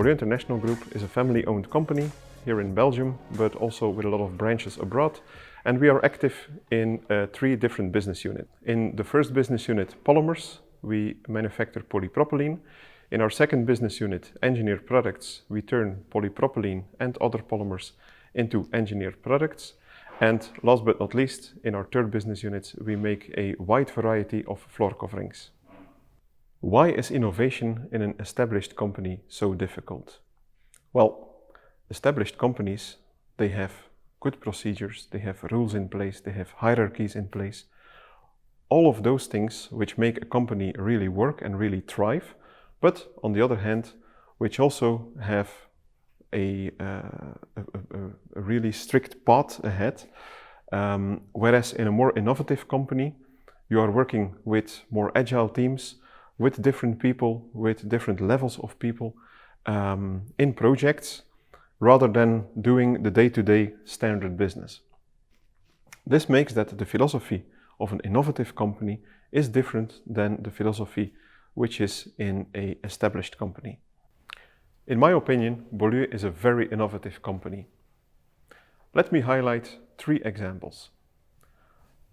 Beaulieu International Group is a family-owned company here in Belgium, but also with a lot of branches abroad. And we are active in 3 different business units. In the first business unit, polymers, we manufacture polypropylene. In our second business unit, engineered products, we turn polypropylene and other polymers into engineered products. And last but not least, in our third business unit, we make a wide variety of floor coverings. Why is innovation in an established company so difficult? Well, established companies, they have good procedures, they have rules in place, they have hierarchies in place. All of those things which make a company really work and really thrive, but on the other hand, which also have a really strict path ahead. Whereas in a more innovative company, you are working with more agile teams, with different people, with different levels of people in projects, rather than doing the day-to-day standard business. This makes that the philosophy of an innovative company is different than the philosophy which is in an established company. In my opinion, Beaulieu is a very innovative company. Let me highlight 3 examples.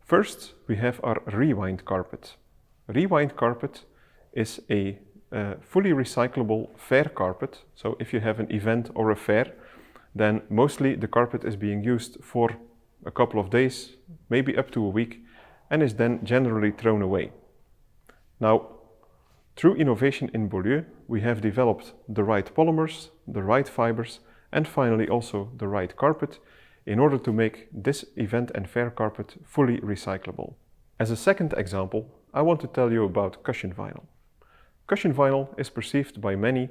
First, we have our rewind carpet. Rewind carpet is a fully recyclable fair carpet. So if you have an event or a fair, then mostly the carpet is being used for a couple of days, maybe up to a week, and is then generally thrown away. Now, through innovation in Beaulieu, we have developed the right polymers, the right fibers, and finally also the right carpet in order to make this event and fair carpet fully recyclable. As a second example, I want to tell you about cushion vinyl. Cushion vinyl is perceived by many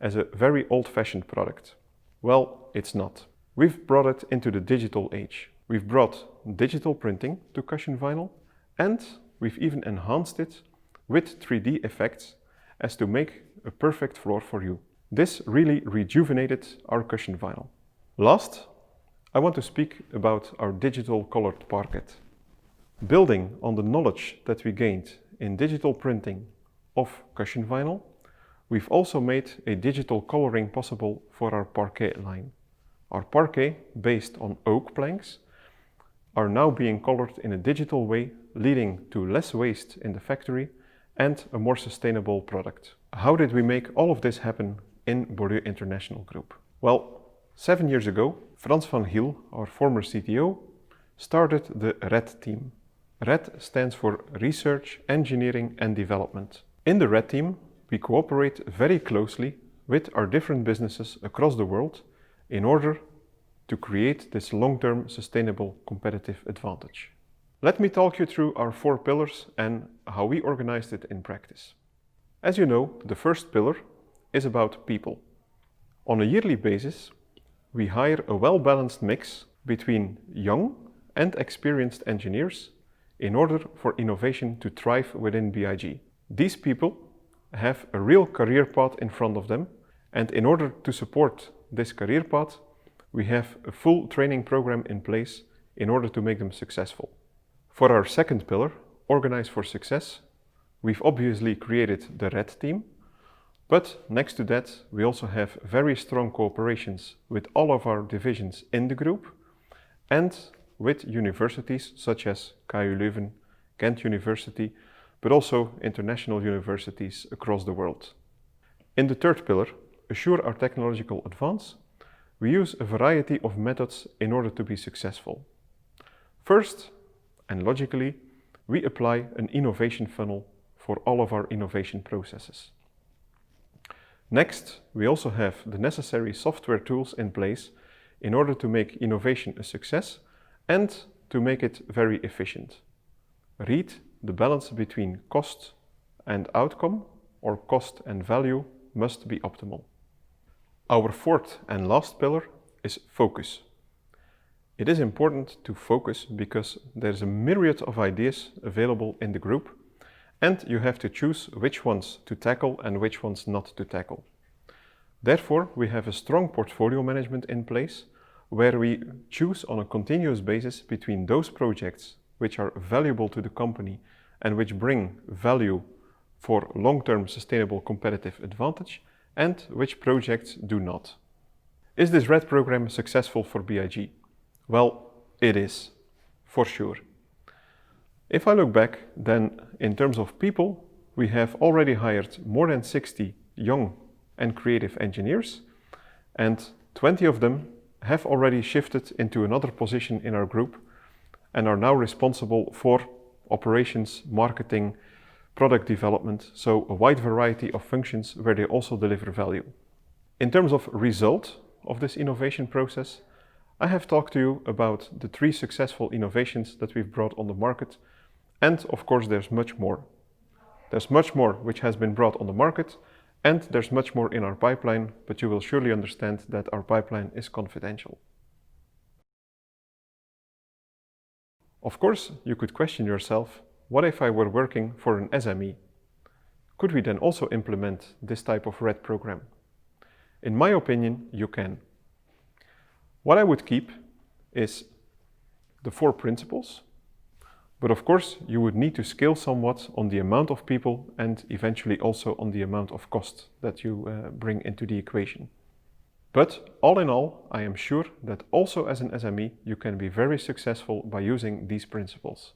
as a very old-fashioned product. Well, it's not. We've brought it into the digital age. We've brought digital printing to cushion vinyl, and we've even enhanced it with 3D effects as to make a perfect floor for you. This really rejuvenated our cushion vinyl. Last, I want to speak about our digital colored parquet. Building on the knowledge that we gained in digital printing of cushion vinyl, we've also made a digital coloring possible for our parquet line. Our parquet, based on oak planks, are now being colored in a digital way, leading to less waste in the factory and a more sustainable product. How did we make all of this happen in Beaulieu International Group? Well, 7 years ago, Frans van Giel, our former CTO, started the RED team. RED stands for Research, Engineering and Development. In the RED team, we cooperate very closely with our different businesses across the world in order to create this long-term sustainable competitive advantage. Let me talk you through our 4 pillars and how we organized it in practice. As you know, the first pillar is about people. On a yearly basis, we hire a well-balanced mix between young and experienced engineers in order for innovation to thrive within BIG. These people have a real career path in front of them, and in order to support this career path, we have a full training program in place in order to make them successful. For our second pillar, Organize for Success, we've obviously created the RED team, but next to that, we also have very strong cooperations with all of our divisions in the group and with universities such as KU Leuven, Ghent University, but also international universities across the world. In the third pillar, Assure our technological advance, we use a variety of methods in order to be successful. First, and logically, we apply an innovation funnel for all of our innovation processes. Next, we also have the necessary software tools in place in order to make innovation a success and to make it very efficient. Read the balance between cost and outcome, or cost and value, must be optimal. Our fourth and last pillar is focus. It is important to focus because there's a myriad of ideas available in the group, and you have to choose which ones to tackle and which ones not to tackle. Therefore, we have a strong portfolio management in place where we choose on a continuous basis between those projects which are valuable to the company and which bring value for long-term sustainable competitive advantage, and which projects do not. Is this RED program successful for BIG? Well, it is, for sure. If I look back, then in terms of people, we have already hired more than 60 young and creative engineers, and 20 of them have already shifted into another position in our group and are now responsible for operations, marketing, product development, so a wide variety of functions where they also deliver value. In terms of result of this innovation process, I have talked to you about the 3 successful innovations that we've brought on the market, and of course there's much more. There's much more which has been brought on the market, and there's much more in our pipeline, but you will surely understand that our pipeline is confidential. Of course, you could question yourself, what if I were working for an SME? Could we then also implement this type of RED program? In my opinion, you can. What I would keep is the 4 principles, but of course you would need to scale somewhat on the amount of people and eventually also on the amount of cost that you bring into the equation. But all in all, I am sure that also as an SME you can be very successful by using these principles.